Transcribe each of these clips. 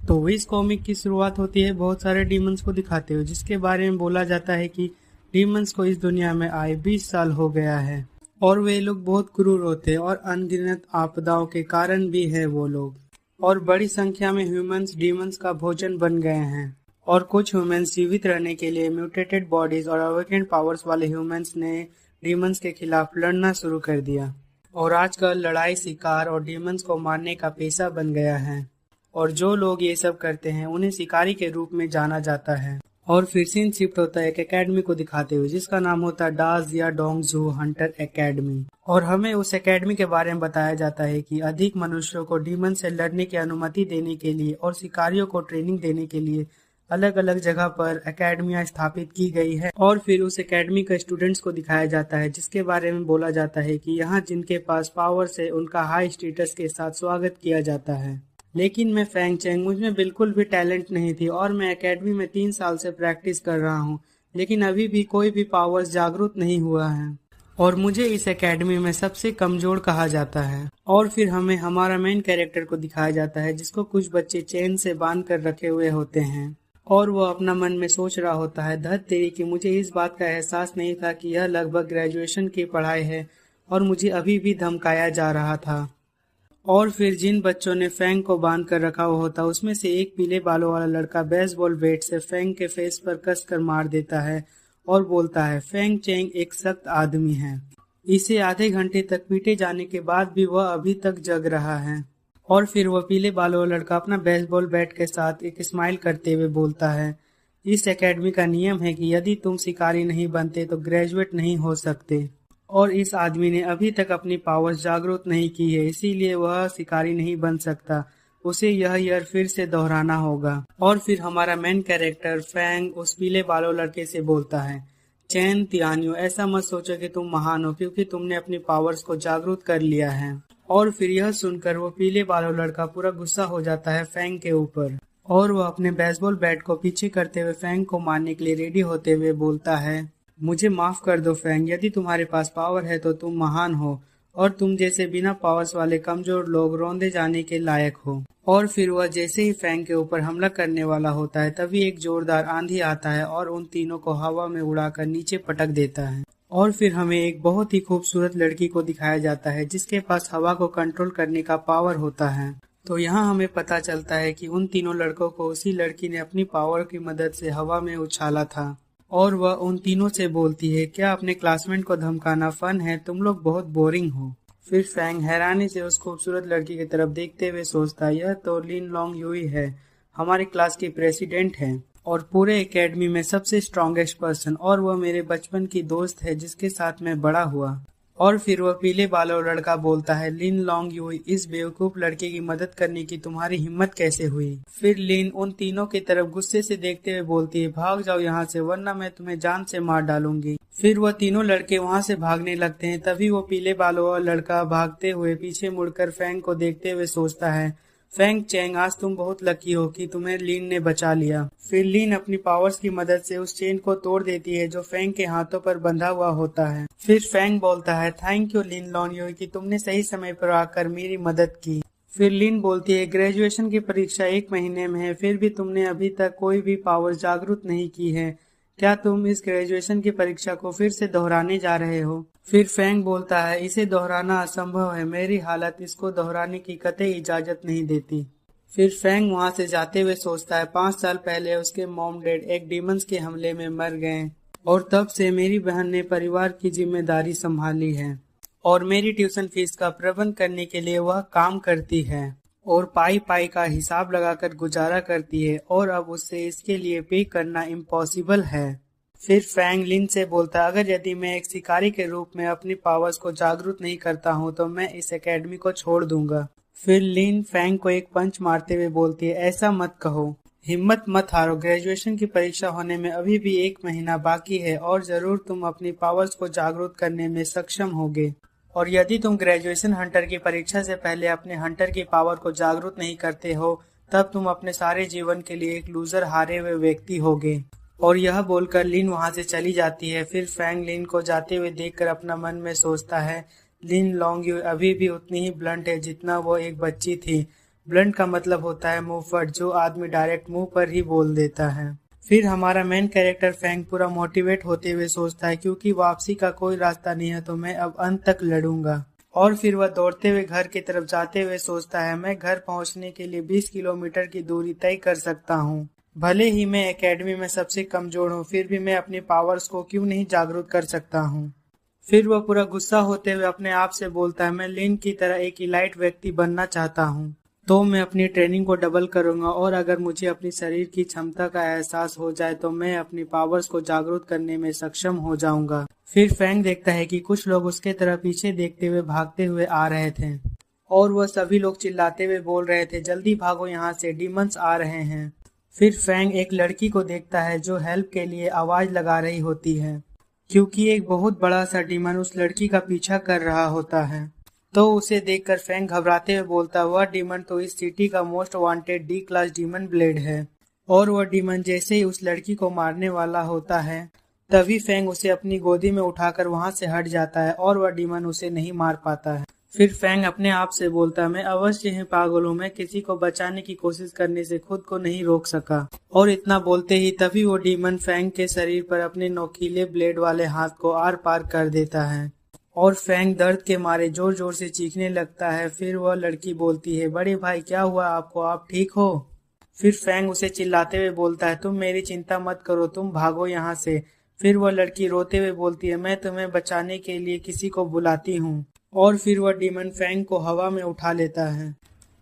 तो इस कॉमिक की शुरुआत होती है बहुत सारे डीमंस को दिखाते हुए, जिसके बारे में बोला जाता है कि डीमंस को इस दुनिया में आए 20 साल हो गया है और वे लोग बहुत क्रूर होते हैं और अनगिनत आपदाओं के कारण भी है वो लोग, और बड़ी संख्या में ह्यूमंस डीमंस का भोजन बन गए हैं। और कुछ ह्यूमंस जीवित रहने के लिए म्यूटेटेड बॉडीज और अवेकेंड पावर्स वाले ह्यूमंस ने डीमंस के खिलाफ लड़ना शुरू कर दिया, और आजकल लड़ाई शिकार और डीमंस को मारने का पेशा बन गया है। और जो लोग ये सब करते हैं उन्हें शिकारी के रूप में जाना जाता है। और फिर सीन शिफ्ट होता है एक एकेडमी को दिखाते हुए, जिसका नाम होता है डाज या डोंगजू हंटर एकेडमी। और हमें उस एकेडमी के बारे में बताया जाता है कि अधिक मनुष्यों को डीमन से लड़ने की अनुमति देने के लिए और शिकारियों को ट्रेनिंग देने के लिए अलग अलग जगह पर एकेडमियां स्थापित की गई है। और फिर उस एकेडमी के स्टूडेंट्स को दिखाया जाता है, जिसके बारे में बोला जाता है कि यहाँ जिनके पास पावर्स है उनका हाई स्टेटस के साथ स्वागत किया जाता है। लेकिन मैं फैंग चेंग, मुझमें बिल्कुल भी टैलेंट नहीं थी और मैं एकेडमी में 3 साल से प्रैक्टिस कर रहा हूँ, लेकिन अभी भी कोई भी पावर्स जागरूक नहीं हुआ है और मुझे इस एकेडमी में सबसे कमजोर कहा जाता है। और फिर हमें हमारा मेन कैरेक्टर को दिखाया जाता है, जिसको कुछ बच्चे चेन से बांध कर रखे हुए होते हैं और वो अपना मन में सोच रहा होता है, धत तेरी कि मुझे इस बात का एहसास नहीं था कि यह लगभग ग्रेजुएशन की पढ़ाई है और मुझे अभी भी धमकाया जा रहा था। और फिर जिन बच्चों ने फैंग को बांध कर रखा हुआ होता उसमें से एक पीले बालों वाला लड़का बेसबॉल बैट से फैंग के फेस पर कस कर मार देता है और बोलता है, फैंग चेंग एक सख्त आदमी है। इसे आधे घंटे तक पीटे जाने के बाद भी वह अभी तक जग रहा है। और फिर वह पीले बालों वाला लड़का अपना बेसबॉल बैट के साथ एक स्माइल करते हुए बोलता है, इस एकेडमी का नियम है कि यदि तुम शिकारी नहीं बनते तो ग्रेजुएट नहीं हो सकते। और इस आदमी ने अभी तक अपनी पावर्स जागरूक नहीं की है, इसीलिए वह शिकारी नहीं बन सकता। उसे यह ईयर फिर से दोहराना होगा। और फिर हमारा मेन कैरेक्टर फैंग उस पीले बालों लड़के से बोलता है, चैन तियानियो, ऐसा मत सोचो कि तुम महान हो क्योंकि तुमने अपनी पावर्स को जागरूक कर लिया है। और फिर यह सुनकर वो पीले बालों लड़का पूरा गुस्सा हो जाता है फैंग के ऊपर और वह अपने बेसबॉल बैट को पीछे करते हुए फैंग को मारने के लिए रेडी होते हुए बोलता है, मुझे माफ कर दो फैंग, यदि तुम्हारे पास पावर है तो तुम महान हो और तुम जैसे बिना पावर्स वाले कमजोर लोग रौंदे जाने के लायक हो। और फिर वह जैसे ही फैंग के ऊपर हमला करने वाला होता है तभी एक जोरदार आंधी आता है और उन तीनों को हवा में उड़ाकर नीचे पटक देता है। और फिर हमें एक बहुत ही खूबसूरत लड़की को दिखाया जाता है, जिसके पास हवा को कंट्रोल करने का पावर होता है। तो यहाँ हमें पता चलता है कि उन तीनों लड़कों को उसी लड़की ने अपनी पावर की मदद से हवा में उछाला था। और वह उन तीनों से बोलती है, क्या अपने क्लासमेट को धमकाना फन है? तुम लोग बहुत बोरिंग हो। फिर फैंग हैरानी से उस खूबसूरत लड़की की तरफ देखते हुए सोचता है, यह तो लिन लोंग यूई है, हमारे क्लास की प्रेसिडेंट है और पूरे एकेडमी में सबसे स्ट्रॉन्गेस्ट पर्सन, और वह मेरे बचपन की दोस्त है जिसके साथ मैं बड़ा हुआ। और फिर वह पीले बालों लड़का बोलता है, लिन लोंग यूई, इस बेवकूफ लड़के की मदद करने की तुम्हारी हिम्मत कैसे हुई? फिर लिन उन तीनों की तरफ गुस्से से देखते हुए बोलती है, भाग जाओ यहाँ से वरना मैं तुम्हें जान से मार डालूंगी। फिर वह तीनों लड़के वहाँ से भागने लगते हैं। तभी वो पीले बालों वाला लड़का भागते हुए पीछे मुड़कर फैंग को देखते हुए सोचता है, फैंग चेंग, आज तुम बहुत लकी हो कि तुम्हें लिन ने बचा लिया। फिर लिन अपनी पावर्स की मदद से उस चेन को तोड़ देती है जो फैंग के हाथों पर बंधा हुआ होता है। फिर फैंग बोलता है, thank you Lin Long Yue कि तुमने सही समय पर आकर मेरी मदद की। फिर लिन बोलती है, ग्रेजुएशन की परीक्षा 1 महीने में है, फिर भी तुमने अभी तक कोई भी पावर जागरूक नहीं की है। क्या तुम इस ग्रेजुएशन की परीक्षा को फिर से दोहराने जा रहे हो? फिर फैंग बोलता है, इसे दोहराना असंभव है, मेरी हालत इसको दोहराने की कतई इजाजत नहीं देती। फिर फैंग वहां से जाते हुए सोचता है, 5 साल पहले उसके मॉम डैड एक डीमंस के हमले में मर गए और तब से मेरी बहन ने परिवार की जिम्मेदारी संभाली है और मेरी ट्यूशन फीस का प्रबंध करने के लिए वह काम करती है और पाई पाई का हिसाब लगाकर गुजारा करती है और अब उससे इसके लिए पे करना इम्पॉसिबल है। फिर फैंग लिन से बोलता है, अगर यदि मैं एक शिकारी के रूप में अपनी पावर्स को जागरूक नहीं करता हूँ तो मैं इस एकेडमी को छोड़ दूंगा। फिर लिन फैंग को एक पंच मारते हुए बोलती है, ऐसा मत कहो, हिम्मत मत हारो, ग्रेजुएशन की परीक्षा होने में अभी भी 1 महीना बाकी है और जरूर तुम अपनी पावर्स को जागरूक करने में सक्षम होगे। और यदि तुम ग्रेजुएशन हंटर की परीक्षा से पहले अपने हंटर की पावर को जागरूक नहीं करते हो तब तुम अपने सारे जीवन के लिए एक लूजर हारे हुए व्यक्ति होगे। और यह बोलकर लिन वहां से चली जाती है। फिर फैंग लिन को जाते हुए देखकर अपना मन में सोचता है, लिन लोंग यूई अभी भी उतनी ही ब्लंट है जितना वो एक बच्ची थी। ब्लंट का मतलब होता है मुंहफट, जो आदमी डायरेक्ट मुंह पर ही बोल देता है। फिर हमारा मेन कैरेक्टर फैंग पूरा मोटिवेट होते हुए सोचता है क्योंकि वापसी का कोई रास्ता नहीं है तो मैं अब अंत तक लड़ूंगा। और फिर वह दौड़ते हुए घर की तरफ जाते हुए सोचता है मैं घर पहुंचने के लिए 20 किलोमीटर की दूरी तय कर सकता हूं। भले ही मैं एकेडमी में सबसे कमजोर हूं, फिर भी मैं अपनी पावर्स को क्यों नहीं जागरूक कर सकता हूं। फिर वह पूरा गुस्सा होते हुए अपने आप से बोलता है मैं लिन की तरह एक इलाइट व्यक्ति बनना चाहता हूं, तो मैं अपनी ट्रेनिंग को डबल करूंगा और अगर मुझे अपनी शरीर की क्षमता का एहसास हो जाए तो मैं अपनी पावर्स को जागरूक करने में सक्षम हो जाऊंगा। फिर फैंग देखता है कि कुछ लोग उसके तरफ पीछे देखते हुए भागते हुए आ रहे थे और वह सभी लोग चिल्लाते हुए बोल रहे थे जल्दी भागो यहाँ से, डीमंस आ रहे हैं। फिर फैंग एक लड़की को देखता है जो हेल्प के लिए आवाज लगा रही होती है क्योंकि एक बहुत बड़ा सा डीमन उस लड़की का पीछा कर रहा होता है। तो उसे देखकर फैंग घबराते हुए बोलता वह डीमन तो इस सिटी का most wanted D class demon blade है। और वह डीमन जैसे ही उस लड़की को मारने वाला होता है तभी फैंग उसे अपनी गोदी में उठाकर वहां से हट जाता है और वह डीमन उसे नहीं मार पाता है। फिर फैंग अपने आप से बोलता मैं अवश्य ही पागल हूँ, मैं किसी को बचाने की कोशिश करने से खुद को नहीं रोक सका। और इतना बोलते ही तभी वो डीमन फैंग के शरीर पर अपने नोकीले ब्लेड वाले हाथ को आर पार कर देता है और फैंग दर्द के मारे जोर जोर से चीखने लगता है। फिर वह लड़की बोलती है बड़े भाई क्या हुआ आपको, आप ठीक हो? फिर फैंग उसे चिल्लाते हुए बोलता है तुम मेरी चिंता मत करो, तुम भागो यहाँ से। फिर वह लड़की रोते हुए बोलती है मैं तुम्हें बचाने के लिए किसी को बुलाती हूँ। और फिर वह डीमन फैंग को हवा में उठा लेता है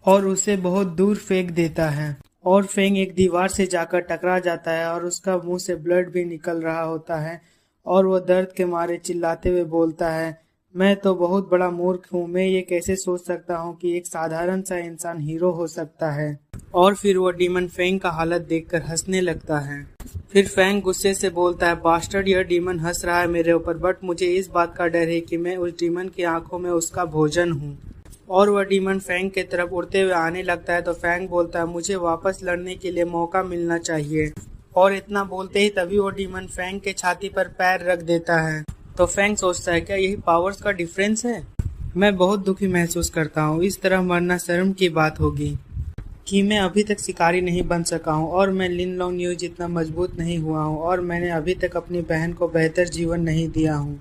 और उसे बहुत दूर फेंक देता है और फैंग एक दीवार से जाकर टकरा जाता है और उसका मुंह से ब्लड भी निकल रहा होता है और वह दर्द के मारे चिल्लाते हुए बोलता है मैं तो बहुत बड़ा मूर्ख हूँ, मैं ये कैसे सोच सकता हूँ कि एक साधारण सा इंसान हीरो हो सकता है। और फिर वो डीमन फैंग का हालत देखकर हंसने लगता है। फिर फैंग गुस्से से बोलता है बास्टर्ड, यह डीमन हंस रहा है मेरे ऊपर, बट मुझे इस बात का डर है कि मैं उस डीमन की आंखों में उसका भोजन हूँ। और वह डीमन फैंग के तरफ उड़ते हुए आने लगता है तो फैंग बोलता है मुझे वापस लड़ने के लिए मौका मिलना चाहिए। और इतना बोलते ही तभी वो डीमन फैंग के छाती पर पैर रख देता है। तो फैंग सोचता है क्या यही पावर्स का डिफरेंस है? मैं बहुत दुखी महसूस करता हूँ, इस तरह मरना शर्म की बात होगी कि मैं अभी तक शिकारी नहीं बन सका हूँ और मैं लिन लोंग न्यू जितना मजबूत नहीं हुआ हूँ और मैंने अभी तक अपनी बहन को बेहतर जीवन नहीं दिया हूँ।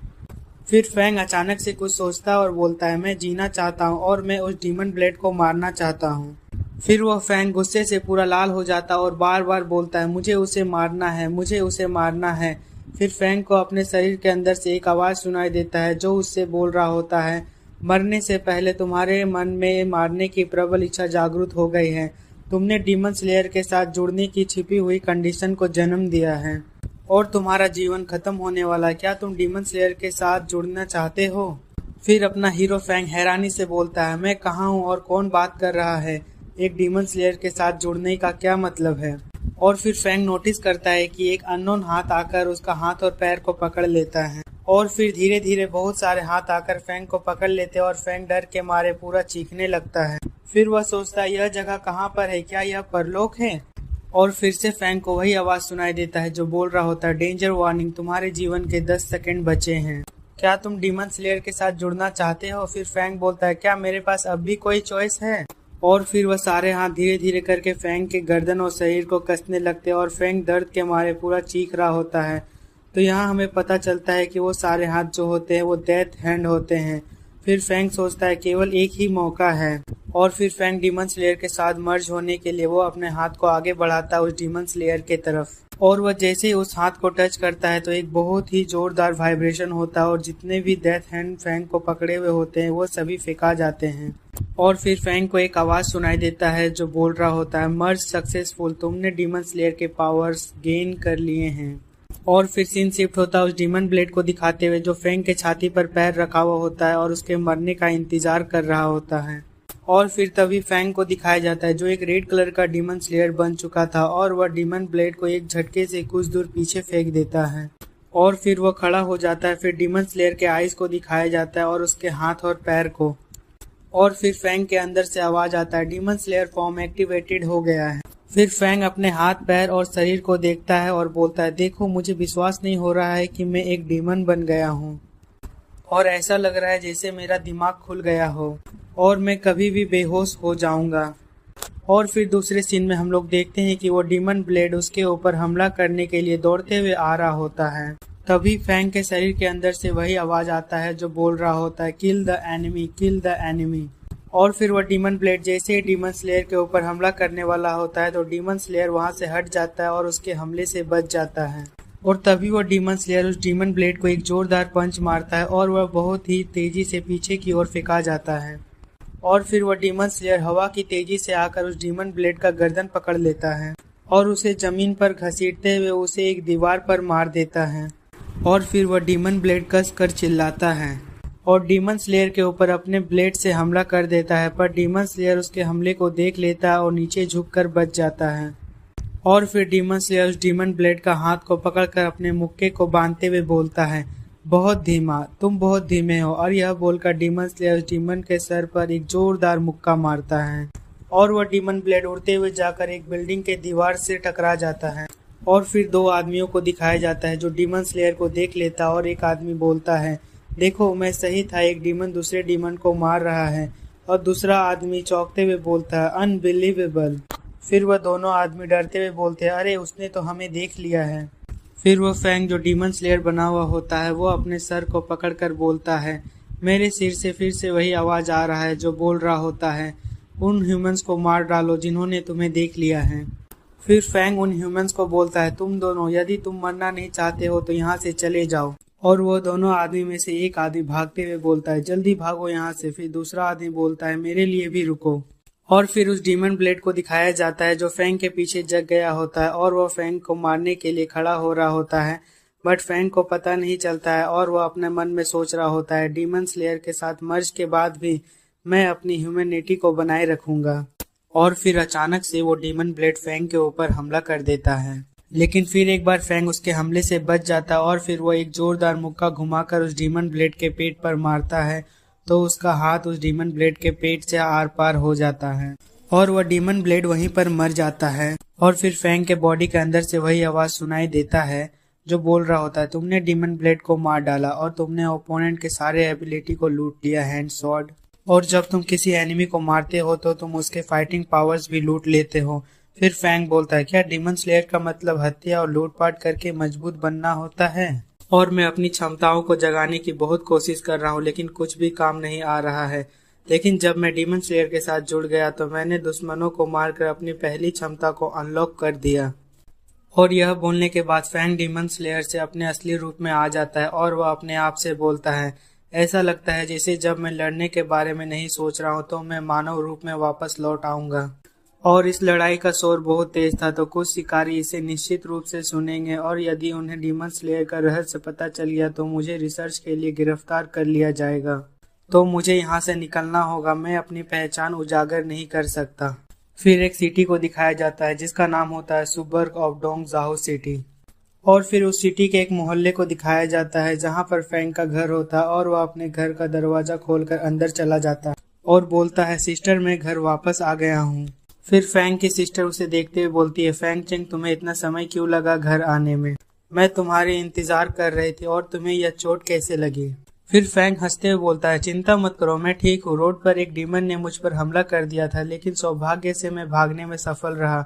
फिर फैंग अचानक से कुछ सोचता है और बोलता है मैं जीना चाहता हूँ और मैं उस डीमन ब्लेड को मारना चाहता हूँ। फिर वह फैंग गुस्से से पूरा लाल हो जाता और बार बार बोलता है मुझे उसे मारना है, मुझे उसे मारना है। फिर फैंग को अपने शरीर के अंदर से एक आवाज सुनाई देता है जो उससे बोल रहा होता है मरने से पहले तुम्हारे मन में मारने की प्रबल इच्छा जागृत हो गई है, तुमने डीमन स्लेयर के साथ जुड़ने की छिपी हुई कंडीशन को जन्म दिया है और तुम्हारा जीवन खत्म होने वाला है, क्या तुम डीमन स्लेयर के साथ जुड़ना चाहते हो? फिर अपना हीरो फैंग हैरानी से बोलता है मैं कहाँ हूँ और कौन बात कर रहा है, एक डीमन स्लेयर के साथ जुड़ने का क्या मतलब है? और फिर फैंग नोटिस करता है कि एक अननोन हाथ आकर उसका हाथ और पैर को पकड़ लेता है और फिर धीरे धीरे बहुत सारे हाथ आकर फैंग को पकड़ लेते हैं और फैंग डर के मारे पूरा चीखने लगता है। फिर वह सोचता है यह जगह कहाँ पर है, क्या यह परलोक है? और फिर से फैंग को वही आवाज सुनाई देता है जो बोल रहा होता है डेंजर वार्निंग, तुम्हारे जीवन के 10 सेकंड बचे हैं, क्या तुम डीमन स्लेयर के साथ जुड़ना चाहते हो? फिर फैंग बोलता है क्या मेरे पास अब भी कोई चॉइस है? और फिर वह सारे हाथ धीरे धीरे करके फैंग के गर्दन और शरीर को कसने लगते हैं और फैंग दर्द के मारे पूरा चीख रहा होता है। तो यहाँ हमें पता चलता है कि वो सारे हाथ जो होते हैं वो डेथ हैंड होते हैं। फिर फैंग सोचता है केवल एक ही मौका है और फिर फैंग डीमन स्लेयर के साथ मर्ज होने के लिए वो अपने हाथ को आगे बढ़ाता है उस डीमन स्लेयर के तरफ और वह जैसे ही उस हाथ को टच करता है तो एक बहुत ही जोरदार वाइब्रेशन होता है और जितने भी डेथ हैंड फैंग को पकड़े हुए होते हैं वो सभी फेंका जाते हैं। और फिर फैंग को एक आवाज सुनाई देता है जो बोल रहा होता है मर्ज सक्सेसफुल, तुमने डीमन स्लेयर के पावर्स गेन कर लिए हैं। और फिर सीन शिफ्ट होता है उस डीमन ब्लेड को दिखाते हुए जो फैंग के छाती पर पैर रखा हुआ होता है और उसके मरने का इंतजार कर रहा होता है। और फिर तभी फैंग को दिखाया जाता है जो एक रेड कलर का डीमन स्लेयर बन चुका था और वह डीमन ब्लेड को एक झटके से कुछ दूर पीछे फेंक देता है और फिर वह खड़ा हो जाता है। फिर डीमन स्लेयर के आइज को दिखाया जाता है और उसके हाथ और पैर को। और फिर फैंग के अंदर से आवाज आता है डीमन स्लेयर फॉर्म एक्टिवेटेड हो गया है। फिर फैंग अपने हाथ पैर और शरीर को देखता है और बोलता है देखो मुझे विश्वास नहीं हो रहा है कि मैं एक डीमन बन गया हूँ और ऐसा लग रहा है जैसे मेरा दिमाग खुल गया हो और मैं कभी भी बेहोश हो जाऊंगा। और फिर दूसरे सीन में हम लोग देखते हैं कि वो डीमन ब्लेड उसके ऊपर हमला करने के लिए दौड़ते हुए आ रहा होता है। तभी फैंग के शरीर के अंदर से वही आवाज आता है जो बोल रहा होता है, kill the enemy, kill the enemy. और फिर वह डीमन ब्लेड जैसे ही डीमन स्लेयर के ऊपर हमला करने वाला होता है तो डीमन स्लेयर वहां से हट जाता है और उसके हमले से बच जाता है। और तभी वह डीमन स्लेयर उस डीमन ब्लेड को एक जोरदार पंच मारता है और वह बहुत ही तेजी से पीछे की ओर फेंका जाता है। और फिर वह डीमन स्लेयर हवा की तेजी से आकर उस डीमन ब्लेड का गर्दन पकड़ लेता है और उसे जमीन पर घसीटते हुए उसे एक दीवार पर मार देता है। और फिर वह डीमन ब्लेड कस कर चिल्लाता है और डीमन स्लेयर के ऊपर अपने ब्लेड से हमला कर देता है, पर डीमन स्लेयर उसके हमले को देख लेता है और नीचे झुककर बच जाता है। और फिर डीमन स्लेयर उस डीमन ब्लेड का हाथ को पकड़कर अपने मुक्के को बांधते हुए बोलता है, बहुत धीमा, तुम बहुत धीमे हो। और यह बोलकर डीमन स्लेयर डीमन के सर पर एक जोरदार मुक्का मारता है और वह डीमन ब्लेड उड़ते हुए जाकर एक बिल्डिंग के दीवार से टकरा जाता है। और फिर दो आदमियों को दिखाया जाता है जो डीमन स्लेयर को देख लेता और एक आदमी बोलता है, देखो मैं सही था, एक डीमन दूसरे डीमन को मार रहा है। और दूसरा आदमी चौंकते हुए बोलता है, अनबिलीवेबल। फिर वह दोनों आदमी डरते हुए बोलते हैं, अरे उसने तो हमें देख लिया है। फिर वह फैंग जो डीमन स्लेयर बना हुआ होता है वो अपने सर को पकड़कर बोलता है, मेरे सिर से फिर से वही आवाज आ रहा है जो बोल रहा होता है, उन ह्यूमंस को मार डालो जिन्होंने तुम्हें देख लिया है। फिर फैंग उन ह्यूमंस को बोलता है, तुम दोनों यदि तुम मरना नहीं चाहते हो तो यहाँ से चले जाओ। और वो दोनों आदमी में से एक आदमी भागते हुए बोलता है, जल्दी भागो यहाँ से। फिर दूसरा आदमी बोलता है, मेरे लिए भी रुको। और फिर उस डीमन ब्लेड को दिखाया जाता है जो फैंग के पीछे जग गया होता है और वह फैंग को मारने के लिए खड़ा हो रहा होता है, बट फैंग को पता नहीं चलता है और वह अपने मन में सोच रहा होता है, डीमन स्लेयर के साथ मर्ज के बाद भी मैं अपनी ह्यूमैनिटी को बनाए रखूंगा। और फिर अचानक से वो डीमन ब्लेड फैंग के ऊपर हमला कर देता है, लेकिन फिर एक बार फैंग उसके हमले से बच जाता है और फिर वो एक जोरदार मुक्का घुमाकर उस डीमन ब्लेड के पेट पर मारता है तो उसका हाथ उस डीमन ब्लेड के पेट से आर पार हो जाता है और वह डीमन ब्लेड वहीं पर मर जाता है। और फिर फैंग के बॉडी के अंदर से वही आवाज सुनाई देता है जो बोल रहा होता है, तुमने डीमन ब्लेड को मार डाला और तुमने ओपोनेंट के सारे एबिलिटी को लूट लिया, हैंड स्वॉर्ड। और जब तुम किसी एनिमी को मारते हो तो तुम उसके फाइटिंग पावर्स भी लूट लेते हो। फिर फैंग बोलता है, क्या डीमन स्लेयर का मतलब हत्या और लूटपाट करके मजबूत बनना होता है? और मैं अपनी क्षमताओं को जगाने की बहुत कोशिश कर रहा हूँ लेकिन कुछ भी काम नहीं आ रहा है। लेकिन जब मैं डीमन स्लेयर के साथ जुड़ गया तो मैंने दुश्मनों को मारकर अपनी पहली क्षमता को अनलॉक कर दिया। और यह बोलने के बाद फैंग डीमन स्लेयर से अपने असली रूप में आ जाता है और वह अपने आप से बोलता है, ऐसा लगता है जैसे जब मैं लड़ने के बारे में नहीं सोच रहा हूँ तो मैं मानव रूप में वापस लौट आऊंगा। और इस लड़ाई का शोर बहुत तेज था तो कुछ शिकारी इसे निश्चित रूप से सुनेंगे और यदि उन्हें डीमन स्लेयर का रहस्य पता चल गया तो मुझे रिसर्च के लिए गिरफ्तार कर लिया जाएगा। तो मुझे यहाँ से निकलना होगा, मैं अपनी पहचान उजागर नहीं कर सकता। फिर एक सिटी को दिखाया जाता है जिसका नाम होता है सुबर्ग ऑफ डोंग जाहो सिटी। और फिर उस सिटी के एक मोहल्ले को दिखाया जाता है जहाँ पर फैंग का घर होता है और वह अपने घर का दरवाजा खोलकर अंदर चला जाता है और बोलता है, सिस्टर मैं घर वापस आ गया हूँ। फिर फैंग की सिस्टर उसे देखते हुए बोलती है, फैंग चेंग तुम्हें इतना समय क्यों लगा घर आने में? मैं तुम्हारे इंतजार कर रही थी। और तुम्हें यह चोट कैसे लगी? फिर फैंग हंसते हुए बोलता है, चिंता मत करो, मैं ठीक हूँ। रोड पर एक डीमन ने मुझ पर हमला कर दिया था लेकिन सौभाग्य से मैं भागने में सफल रहा,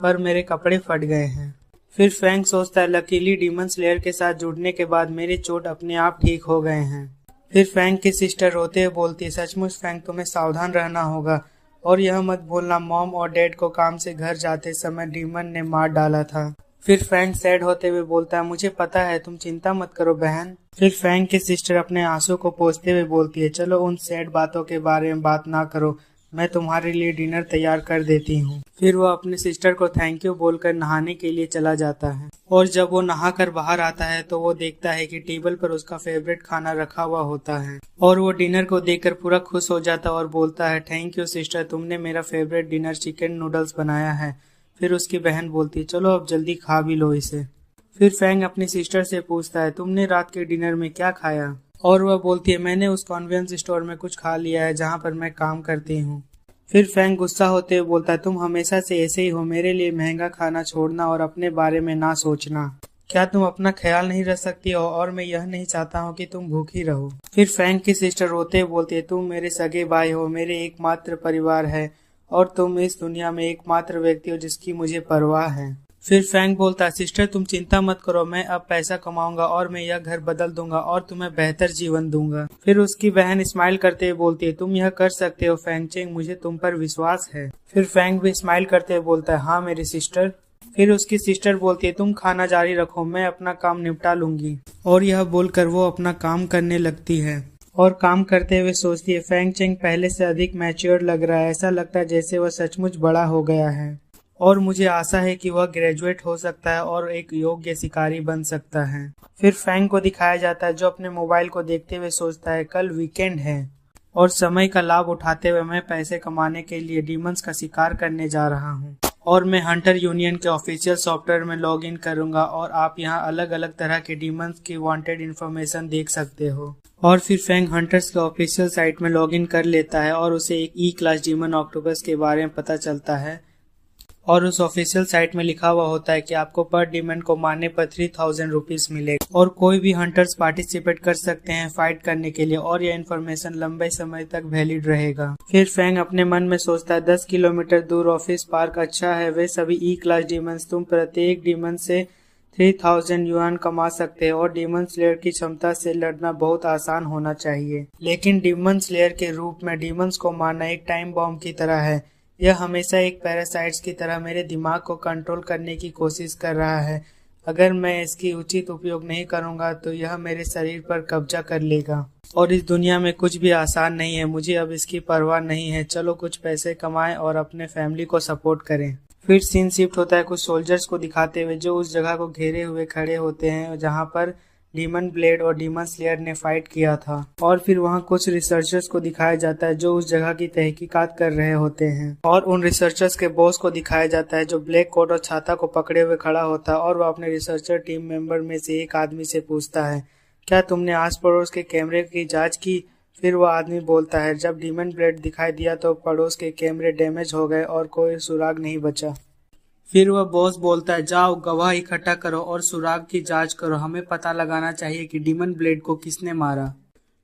पर मेरे कपड़े फट गए हैं। फिर फैंग सोचता है, लकीली डीमन स्लेयर के साथ जुड़ने के बाद मेरे चोट अपने आप ठीक हो गए हैं। फिर फैंग की सिस्टर रोते हुए बोलती है, सचमुच फैंग तुम्हें सावधान रहना होगा और यह मत भूलना मॉम और डैड को काम से घर जाते समय डीमन ने मार डाला था। फिर फैंग सैड होते हुए बोलता है, मुझे पता है, तुम चिंता मत करो बहन। फिर फैंग की सिस्टर अपने आंसू को पोंछते हुए बोलती है, चलो उन सैड बातों के बारे में बात ना करो, मैं तुम्हारे लिए डिनर तैयार कर देती हूँ। फिर वो अपने सिस्टर को थैंक यू बोलकर नहाने के लिए चला जाता है और जब वो नहाकर बाहर आता है तो वो देखता है कि टेबल पर उसका फेवरेट खाना रखा हुआ होता है और वो डिनर को देखकर पूरा खुश हो जाता है और बोलता है, थैंक यू सिस्टर, तुमने मेरा फेवरेट डिनर चिकन नूडल्स बनाया है। फिर उसकी बहन बोलती है, चलो अब जल्दी खा भी लो इसे। फिर फैंग अपनी सिस्टर से पूछता है, तुमने रात के डिनर में क्या खाया? और वह बोलती है, मैंने उस कन्वेंस स्टोर में कुछ खा लिया है जहाँ पर मैं काम करती हूँ। फिर फैंग गुस्सा होते हुए बोलता है, तुम हमेशा से ऐसे ही हो, मेरे लिए महंगा खाना छोड़ना और अपने बारे में ना सोचना। क्या तुम अपना ख्याल नहीं रख सकती हो? और मैं यह नहीं चाहता हूँ कि तुम भूखी रहो। फिर फैंग की सिस्टर रोते हुए बोलती है, तुम मेरे सगे भाई हो, मेरे एकमात्र परिवार है और तुम इस दुनिया में एकमात्र व्यक्ति हो जिसकी मुझे परवाह है। फिर फैंग बोलता है, सिस्टर तुम चिंता मत करो, मैं अब पैसा कमाऊंगा और मैं यह घर बदल दूंगा और तुम्हें बेहतर जीवन दूंगा। फिर उसकी बहन स्माइल करते हुए बोलती है, तुम यह कर सकते हो फैंग चेंग, मुझे तुम पर विश्वास है। फिर फैंग भी स्माइल करते हुए बोलता है, हाँ मेरी सिस्टर। फिर उसकी सिस्टर बोलती है, तुम खाना जारी रखो, मैं अपना काम निपटा लूंगी। और यह बोलकर वो अपना काम करने लगती है और काम करते हुए सोचती है, फैंग चेंग पहले से अधिक मैच्योर लग रहा है, ऐसा लगता है जैसे वह सचमुच बड़ा हो गया है और मुझे आशा है कि वह ग्रेजुएट हो सकता है और एक योग्य शिकारी बन सकता है। फिर फैंग को दिखाया जाता है जो अपने मोबाइल को देखते हुए सोचता है, कल वीकेंड है और समय का लाभ उठाते हुए मैं पैसे कमाने के लिए डीमंस का शिकार करने जा रहा हूँ और मैं हंटर यूनियन के ऑफिशियल सॉफ्टवेयर में लॉग इन करूंगा और आप यहाँ अलग अलग तरह के डीमंस की वांटेड इन्फॉर्मेशन देख सकते हो। और फिर फैंग हंटर्स के ऑफिशियल साइट में लॉग इन कर लेता है और उसे एक ई क्लास डीमन ऑक्टोपस के बारे में पता चलता है और उस ऑफिशियल साइट में लिखा हुआ होता है कि आपको पर डीमन को मारने पर 3000 रुपीज मिलेगा और कोई भी हंटर्स पार्टिसिपेट कर सकते हैं फाइट करने के लिए और यह इन्फॉर्मेशन लंबे समय तक वैलिड रहेगा। फिर फैंग अपने मन में सोचता है, 10 किलोमीटर दूर ऑफिस पार्क अच्छा है, वे सभी ई क्लास डीमंस, तुम प्रत्येक डीमन से 3000 युआन कमा सकते हैं और डीमन स्लेयर की क्षमता से लड़ना बहुत आसान होना चाहिए। लेकिन डीमन स्लेयर के रूप में डीमंस को मारना एक टाइम बॉम्ब की तरह है, यह हमेशा एक पैरासाइट्स की तरह मेरे दिमाग को कंट्रोल करने की कोशिश कर रहा है। अगर मैं इसकी उचित उपयोग नहीं करूंगा तो यह मेरे शरीर पर कब्जा कर लेगा और इस दुनिया में कुछ भी आसान नहीं है, मुझे अब इसकी परवाह नहीं है, चलो कुछ पैसे कमाएं और अपने फैमिली को सपोर्ट करें। फिर सीन शिफ्ट होता है कुछ सोल्जर्स को दिखाते हुए जो उस जगह को घेरे हुए खड़े होते हैं जहां पर डीमन ब्लेड और डीमन स्लेयर ने फाइट किया था और फिर वहां कुछ रिसर्चर्स को दिखाया जाता है जो उस जगह की तहकीकात कर रहे होते हैं और उन रिसर्चर्स के बॉस को दिखाया जाता है जो ब्लैक कोट और छाता को पकड़े हुए खड़ा होता है और वह अपने रिसर्चर टीम मेंबर में से एक आदमी से पूछता है, क्या तुमने आस पड़ोस के कैमरे की जांच की? फिर वह आदमी बोलता है, जब डीमन ब्लेड दिखाई दिया तो पड़ोस के कैमरे डैमेज हो गए और कोई सुराग नहीं बचा। फिर वह बॉस बोलता है, जाओ गवाह इकट्ठा करो और सुराग की जांच करो, हमें पता लगाना चाहिए कि डीमन ब्लेड को किसने मारा।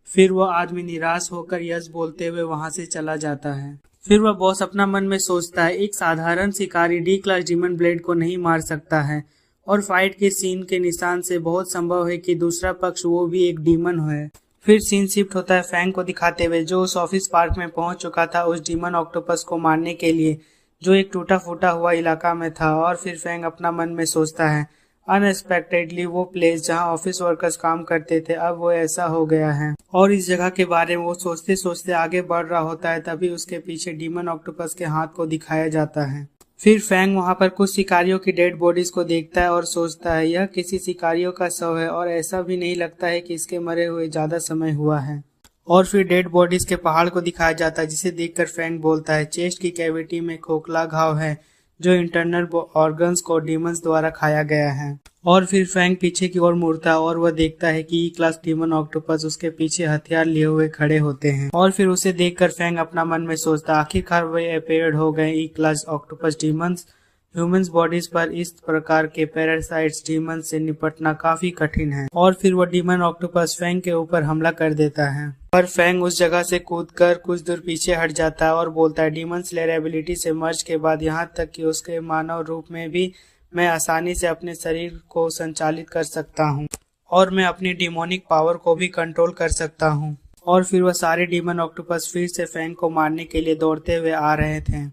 फिर वह आदमी निराश होकर यस बोलते हुए वहां से चला जाता है। फिर वह बॉस अपना मन में सोचता है, एक साधारण शिकारी डी क्लास डीमन ब्लेड को नहीं मार सकता है और फाइट के सीन के निशान से बहुत संभव है कि दूसरा पक्ष वो भी एक डीमन है। फिर सीन शिफ्ट होता है फैंग को दिखाते हुए जो उस ऑफिस पार्क में पहुंच चुका था उस डीमन ऑक्टोपस को मारने के लिए जो एक टूटा फूटा हुआ इलाका में था। और फिर फैंग अपना मन में सोचता है, अनएक्सपेक्टेडली वो प्लेस जहां ऑफिस वर्कर्स काम करते थे अब वो ऐसा हो गया है। और इस जगह के बारे में वो सोचते सोचते आगे बढ़ रहा होता है, तभी उसके पीछे डीमन ऑक्टोपस के हाथ को दिखाया जाता है। फिर फैंग वहां पर कुछ शिकारियों की डेड बॉडीज को देखता है और सोचता है, यह किसी शिकारियों का शव है और ऐसा भी नहीं लगता है कि इसके मरे हुए ज्यादा समय हुआ है। और फिर डेड बॉडीज के पहाड़ को दिखाया जाता है जिसे देखकर फैंग बोलता है, चेस्ट की कैविटी में खोखला घाव है जो इंटरनल ऑर्गन्स को डीमंस द्वारा खाया गया है। और फिर फैंग पीछे की ओर मुड़ता है और वह देखता है कि ई क्लास डीमन ऑक्टोपस उसके पीछे हथियार लिए हुए खड़े होते हैं। और फिर उसे देखकर फैंग अपना मन में सोचता, आखिरकार वे अपेयर्ड हो गए E class octopus demons. Humans bodies पर इस प्रकार के पैरासाइट्स डीमन से निपटना काफी कठिन है। और फिर वो डीमन ऑक्टोपस फैंग के ऊपर हमला कर देता है पर फैंग उस जगह से कूदकर कुछ दूर पीछे हट जाता है और बोलता है, डीमन स्लेयर एबिलिटी से मर्ज के बाद यहाँ तक कि उसके मानव रूप में भी मैं आसानी से अपने शरीर को संचालित कर सकता हूँ और मैं अपनी डिमोनिक पावर को भी कंट्रोल कर सकता हूँ। और फिर वह सारे डीमन ऑक्टोपस फिर से फैंग को मारने के लिए दौड़ते हुए आ रहे थे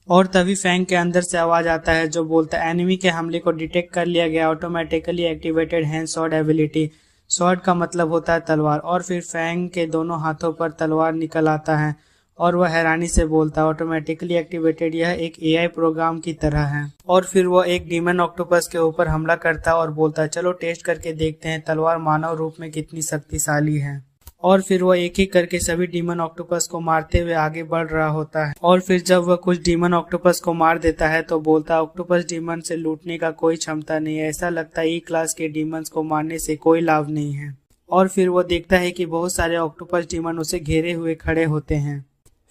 और तभी फैंग के अंदर से आवाज आता है जो बोलता है, एनिमी के हमले को डिटेक्ट कर लिया गया, automatically activated hand sword ability. Sword का मतलब होता है तलवार। और फिर फैंग के दोनों हाथों पर तलवार निकल आता है और वह हैरानी से बोलता है, ऑटोमेटिकली एक्टिवेटेड, यह एक एआई प्रोग्राम की तरह है। और फिर वह एक डीमन ऑक्टोपस के ऊपर हमला करता है और बोलता है, चलो टेस्ट करके देखते हैं तलवार मानव रूप में कितनी शक्तिशाली है। और फिर वह एक एक करके सभी डीमन ऑक्टोपस को मारते हुए आगे बढ़ रहा होता है। और फिर जब वह कुछ डीमन ऑक्टोपस को मार देता है तो बोलता है, ऑक्टोपस डीमन से लूटने का कोई क्षमता नहीं है, ऐसा लगता है ई क्लास के डीमंस को मारने से कोई लाभ नहीं है। और फिर वह देखता है कि बहुत सारे ऑक्टोपस डीमन उसे घेरे हुए खड़े होते हैं।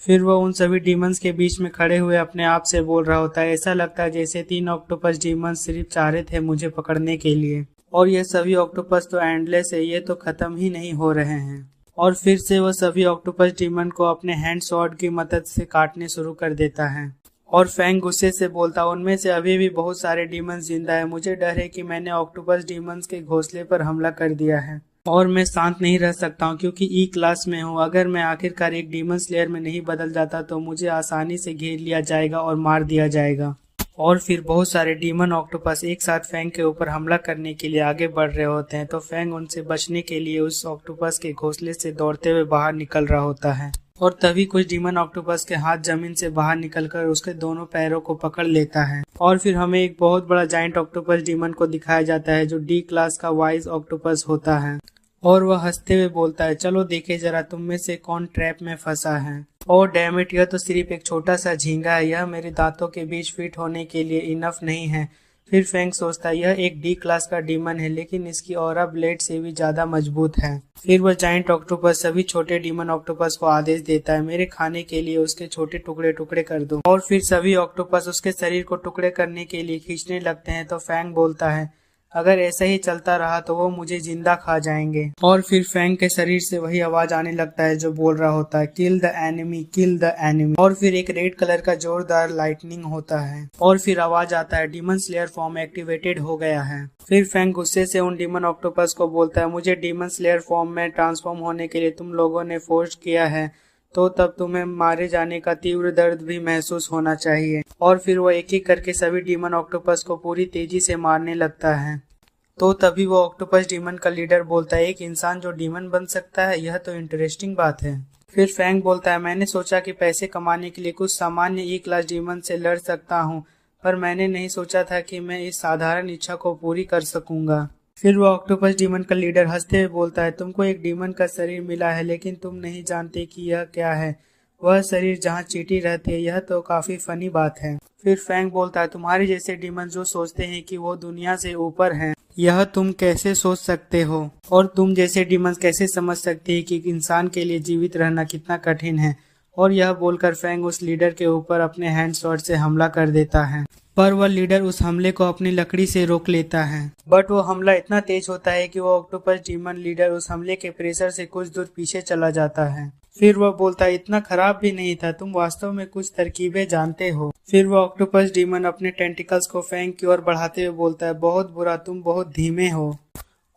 फिर वह उन सभी डीमंस के बीच में खड़े हुए अपने आप से बोल रहा होता है, ऐसा लगता है जैसे 3 ऑक्टोपस डीमंस सिर्फ चाह रहे थे मुझे पकड़ने के लिए और ये सभी ऑक्टोपस तो एंडलेस है, ये तो खत्म ही नहीं हो रहे हैं। और फिर से वह सभी ऑक्टोपस डीमन को अपने हैंड स्वॉर्ड की मदद से काटने शुरू कर देता है। और फैंग गुस्से से बोलता, उनमें से अभी भी बहुत सारे डीमंस जिंदा है। मुझे डर है कि मैंने ऑक्टोपस डीमंस के घोंसले पर हमला कर दिया है और मैं शांत नहीं रह सकता हूँ क्योंकि ई क्लास में हूँ। अगर मैं आखिरकार एक डीमन स्लेयर में नहीं बदल जाता तो मुझे आसानी से घेर लिया जाएगा और मार दिया जाएगा। और फिर बहुत सारे डीमन ऑक्टोपस एक साथ फैंग के ऊपर हमला करने के लिए आगे बढ़ रहे होते हैं, तो फैंग उनसे बचने के लिए उस ऑक्टोपस के घोंसले से दौड़ते हुए बाहर निकल रहा होता है। और तभी कुछ डीमन ऑक्टोपस के हाथ जमीन से बाहर निकलकर उसके दोनों पैरों को पकड़ लेता है। और फिर हमें एक बहुत बड़ा जायंट ऑक्टोपस डीमन को दिखाया जाता है जो डी क्लास का वाइज ऑक्टोपस होता है। और वह हंसते हुए बोलता है, चलो देखे जरा तुम में से कौन ट्रैप में फंसा है। ओह डैम इट, यह तो सिर्फ एक छोटा सा झींगा है, यह मेरे दांतों के बीच फिट होने के लिए इनफ नहीं है। फिर फैंग सोचता है यह एक डी क्लास का डीमन है लेकिन इसकी ऑरा ब्लेड से भी ज्यादा मजबूत है। फिर वह जायंट ऑक्टोपस सभी छोटे डीमन ऑक्टोपस को आदेश देता है, मेरे खाने के लिए उसके छोटे टुकड़े टुकड़े कर दो। और फिर सभी ऑक्टोपस उसके शरीर को टुकड़े करने के लिए खींचने लगते हैं, तो फैंग बोलता है अगर ऐसा ही चलता रहा तो वो मुझे जिंदा खा जाएंगे। और फिर फैंग के शरीर से वही आवाज आने लगता है जो बोल रहा होता है, kill the enemy, kill the enemy. और फिर एक रेड कलर का जोरदार लाइटनिंग होता है और फिर आवाज आता है, डीमन स्लेयर फॉर्म एक्टिवेटेड हो गया है। फिर फैंग गुस्से से उन डीमन ऑक्टोपस को बोलता है, मुझे डीमन स्लेयर फॉर्म में ट्रांसफॉर्म होने के लिए तुम लोगों ने फोर्स किया है, तो तब तुम्हें मारे जाने का तीव्र दर्द भी महसूस होना चाहिए। और फिर वो एक एक करके सभी डीमन ऑक्टोपस को पूरी तेजी से मारने लगता है। तो तभी वो ऑक्टोपस डीमन का लीडर बोलता है, एक इंसान जो डीमन बन सकता है, यह तो इंटरेस्टिंग बात है। फिर फैंग बोलता है, मैंने सोचा कि पैसे कमाने के लिए कुछ सामान्य ई क्लास डीमन से लड़ सकता हूँ, पर मैंने नहीं सोचा था कि मैं इस साधारण इच्छा को पूरी कर सकूंगा। फिर वो ऑक्टोपस डीमन का लीडर हंसते हुए बोलता है, तुमको एक डीमन का शरीर मिला है लेकिन तुम नहीं जानते कि यह क्या है, वह शरीर जहाँ चींटी रहती है, यह तो काफी फनी बात है। फिर फैंग बोलता है, तुम्हारे जैसे डीमन जो सोचते हैं कि वो दुनिया से ऊपर हैं, यह तुम कैसे सोच सकते हो, और तुम जैसे डीमन कैसे समझ सकते हैं कि इंसान के लिए जीवित रहना कितना कठिन है। और यह बोलकर फैंग उस लीडर के ऊपर अपने हैंड स्वॉर्ड से हमला कर देता है, पर वह लीडर उस हमले को अपनी लकड़ी से रोक लेता है। बट वो हमला इतना तेज होता है कि वो ऑक्टोपस डीमन लीडर उस हमले के प्रेशर से कुछ दूर पीछे चला जाता है। फिर वह बोलता है, इतना खराब भी नहीं था, तुम वास्तव में कुछ तरकीबें जानते हो। फिर वह ऑक्टोपस डीमन अपने टेंटिकल्स को फैंग की ओर बढ़ाते हुए बोलता है, बहुत बुरा, तुम बहुत धीमे हो।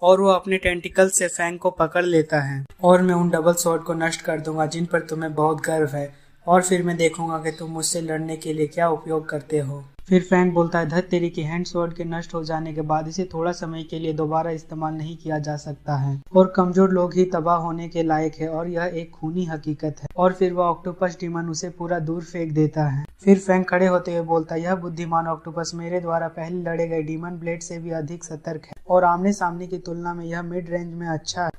और वो अपने टेंटिकल से फैंग को पकड़ लेता है और मैं उन डबल स्वॉर्ड को नष्ट कर दूंगा जिन पर तुम्हें बहुत गर्व है, और फिर मैं देखूंगा कि तुम मुझसे लड़ने के लिए क्या उपयोग करते हो। फिर फैंग बोलता है, धत तेरी के हैंड स्वॉर्ड के नष्ट हो जाने के बाद इसे थोड़ा समय के लिए दोबारा इस्तेमाल नहीं किया जा सकता है और कमजोर लोग ही तबाह होने के लायक है, और यह एक खूनी हकीकत है। और फिर वह ऑक्टोपस डीमन उसे पूरा दूर फेंक देता है। फिर फैंग खड़े होते हुए बोलता है, यह बुद्धिमान ऑक्टोपस मेरे द्वारा पहले लड़े गए डीमन ब्लेड से भी अधिक सतर्क है और आमने सामने की तुलना में यह मिड रेंज में अच्छा है,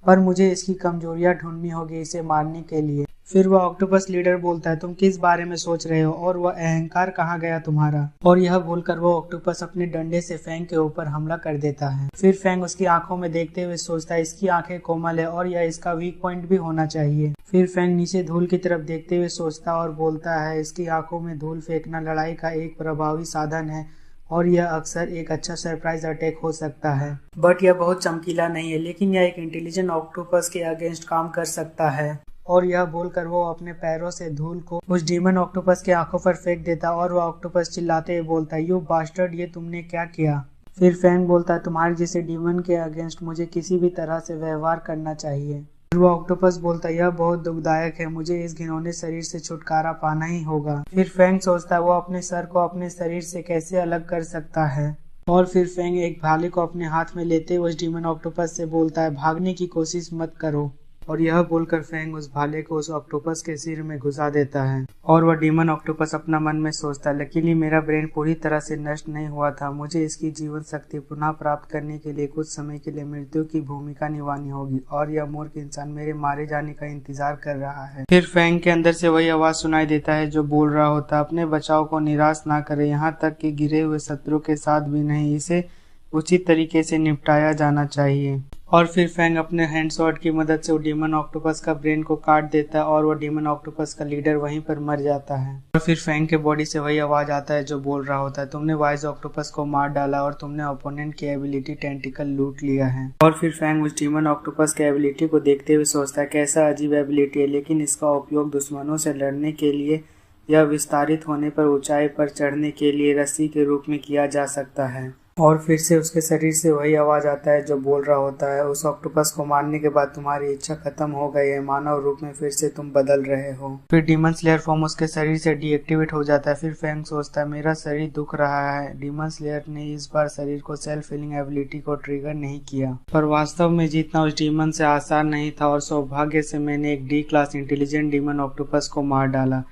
पर मुझे इसकी कमजोरियां ढूंढनी होगी इसे मारने के लिए। फिर वह ऑक्टोपस लीडर बोलता है, तुम किस बारे में सोच रहे हो और वह अहंकार कहाँ गया तुम्हारा। और यह बोलकर वो ऑक्टोपस अपने डंडे से फैंग के ऊपर हमला कर देता है। फिर फैंग उसकी आंखों में देखते हुए सोचता है, इसकी आंखें कोमल है और यह इसका वीक पॉइंट भी होना चाहिए। फिर फैंग नीचे धूल की तरफ देखते हुए सोचता और बोलता है, इसकी आंखों में धूल फेंकना लड़ाई का एक प्रभावी साधन है और यह अक्सर एक अच्छा सरप्राइज अटैक हो सकता है, बट यह बहुत चमकीला नहीं है, लेकिन यह एक इंटेलिजेंट ऑक्टोपस के अगेंस्ट काम कर सकता है। और यह बोलकर वो अपने पैरों से धूल को उस डीमन ऑक्टोपस के आंखों पर फेंक देता और वह ऑक्टोपस चिल्लाते हुए बोलता है, यू बास्टर्ड, ये तुमने क्या किया। फिर फैंग बोलता है, तुम्हारे जैसे डीमन के अगेंस्ट मुझे किसी भी तरह से व्यवहार करना चाहिए। फिर वो ऑक्टोपस बोलता है, यह बहुत दुखदायक है, मुझे इस घिनौने शरीर से छुटकारा पाना ही होगा। फिर फैंग सोचता है वो अपने सर को अपने शरीर से कैसे अलग कर सकता है। और फिर फैंग एक भाले को अपने हाथ में लेते हुए उस डीमन ऑक्टोपस से बोलता है, भागने की कोशिश मत करो। और यह बोलकर फैंग उस भाले को उस ऑक्टोपस के सिर में घुसा देता है और वह डीमन ऑक्टोपस अपना मन में सोचता है, लकीली मेरा ब्रेन पूरी तरह से नष्ट नहीं हुआ था, मुझे इसकी जीवन शक्ति पुनः प्राप्त करने के लिए कुछ समय के लिए मृत्यु की भूमिका निभानी होगी और यह मूर्ख इंसान मेरे मारे जाने का इंतजार कर रहा है। फिर फैंग के अंदर से वही आवाज सुनाई देता है जो बोल रहा होता, अपने बचाव को निराश ना करे, यहाँ तक कि गिरे हुए शत्रु के साथ भी नहीं, इसे उचित तरीके से निपटाया जाना चाहिए। और फिर फैंग अपने हैंड स्वॉर्ड की मदद से वो डीमन ऑक्टोपस का ब्रेन को काट देता है और वो डीमन ऑक्टोपस का लीडर वहीं पर मर जाता है। और फिर फैंग के बॉडी से वही आवाज आता है जो बोल रहा होता है, तुमने वाइज ऑक्टोपस को मार डाला और तुमने ओपोनेंट की एबिलिटी टेंटिकल लूट लिया है। और फिर फैंग उस डीमन ऑक्टोपस की एबिलिटी को देखते हुए सोचता है कैसा अजीब एबिलिटी है, लेकिन इसका उपयोग दुश्मनों से लड़ने के लिए या विस्तारित होने पर ऊंचाई पर चढ़ने के लिए रस्सी के रूप में किया जा सकता है। और फिर से उसके शरीर से वही आवाज आता है जो बोल रहा होता है, उस ऑक्टोपस को मारने के बाद तुम्हारी इच्छा खत्म हो गई है, मानव रूप में फिर से तुम बदल रहे हो। फिर डीमन स्लेयर फॉर्म उसके शरीर से डीएक्टिवेट हो जाता है। फिर फैंग सोचता है मेरा शरीर दुख रहा है। डीमन स्लेयर ने इस बार शरीर को सेल्फ हीलिंग एबिलिटी को ट्रिगर नहीं किया, पर वास्तव में जीतना उस डीमन से आसान नहीं था और सौभाग्य से मैंने एक D class intelligent demon octopus को मार डाला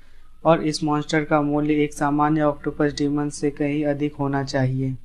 और इस मॉन्स्टर का मूल्य एक सामान्य ऑक्टोपस डीमन से कहीं अधिक होना चाहिए।